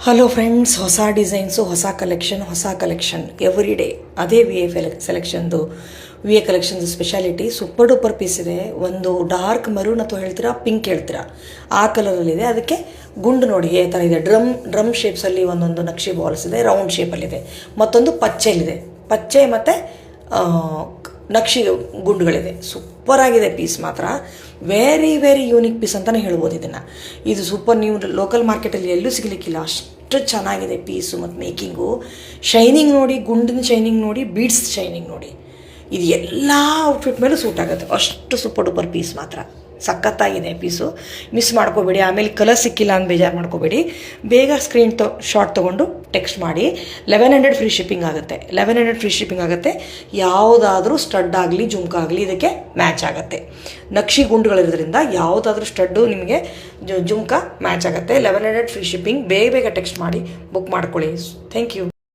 Hello friends, ಹೊಸ designs, ಹೊಸ collection every day. ಅದೇ ಸೆಲೆಕ್ಷನ್ದು ವಿ ಎ ಕಲೆಕ್ಷನ್ದು ಸ್ಪೆಷಾಲಿಟಿ. ಸೂಪರ್ ಡೂಪರ್ ಪೀಸ್ ಇದೆ. ಒಂದು ಡಾರ್ಕ್ ಮರೂನ್ ಅಥವಾ ಹೇಳ್ತೀರಾ ಪಿಂಕ್ ಹೇಳ್ತೀರಾ ಆ ಕಲರಲ್ಲಿದೆ. ಅದಕ್ಕೆ ಗುಂಡು ನೋಡಿ ಈ ಥರ ಇದೆ. ಡ್ರಮ್ ಶೇಪ್ಸಲ್ಲಿ ಒಂದೊಂದು ನಕ್ಷಿ ಬಾಲ್ಸ್ ಇದೆ, ರೌಂಡ್ ಶೇಪಲ್ಲಿದೆ. ಮತ್ತೊಂದು ಪಚ್ಚೆಯಲ್ಲಿದೆ, ಪಚ್ಚೆ ಮತ್ತು ನಕ್ಷಿ ಗುಂಡುಗಳಿದೆ. ಸೂಪರಾಗಿದೆ ಪೀಸ್ ಮಾತ್ರ. ವೆರಿ ಯೂನಿಕ್ ಪೀಸ್ ಅಂತಲೇ ಹೇಳ್ಬೋದು ಇದನ್ನು. ಇದು ಸೂಪರ್, ನೀವು ಲೋಕಲ್ ಮಾರ್ಕೆಟಲ್ಲಿ ಎಲ್ಲೂ ಸಿಗಲಿಕ್ಕಿಲ್ಲ, ಅಷ್ಟು ಚೆನ್ನಾಗಿದೆ ಪೀಸು. ಮತ್ತು ಮೇಕಿಂಗು, ಶೈನಿಂಗ್ ನೋಡಿ, ಗುಂಡಿನ ಶೈನಿಂಗ್ ನೋಡಿ, ಬೀಡ್ಸ್ ಶೈನಿಂಗ್ ನೋಡಿ. ಇದು ಎಲ್ಲ ಔಟ್ಫಿಟ್ ಮೇಲೂ ಸೂಟ್ ಆಗುತ್ತೆ. ಅಷ್ಟು ಸೂಪರ್ ಡೂಪರ್ ಪೀಸ್ ಮಾತ್ರ. ಸಖತ್ತಾಗಿದೆ ಪೀಸು, ಮಿಸ್ ಮಾಡ್ಕೋಬೇಡಿ. ಆಮೇಲೆ ಕಲರ್ ಸಿಕ್ಕಿಲ್ಲ ಅಂತ ಬೇಜಾರು ಮಾಡ್ಕೋಬೇಡಿ. ಬೇಗ ಶಾರ್ಟ್ ತೊಗೊಂಡು ಟೆಕ್ಸ್ಟ್ ಮಾಡಿ. 1100 ಫ್ರೀ ಶಿಪ್ಪಿಂಗ್ ಆಗುತ್ತೆ. 1100 ಫ್ರೀ ಶಿಪ್ಪಿಂಗ್ ಆಗುತ್ತೆ. ಯಾವುದಾದ್ರೂ ಸ್ಟಡ್ ಆಗಲಿ ಜುಮ್ಕ ಆಗಲಿ ಇದಕ್ಕೆ ಮ್ಯಾಚ್ ಆಗುತ್ತೆ. ನಕ್ಷಿ ಗುಂಡುಗಳಿರೋದ್ರಿಂದ ಯಾವುದಾದ್ರೂ ಸ್ಟಡ್ಡು ನಿಮಗೆ ಜುಮ್ಕ ಮ್ಯಾಚ್ ಆಗುತ್ತೆ. 1100 ಫ್ರೀ ಶಿಪ್ಪಿಂಗ್. ಬೇಗ ಟೆಕ್ಸ್ಟ್ ಮಾಡಿ ಬುಕ್ ಮಾಡ್ಕೊಳ್ಳಿ. Thank you.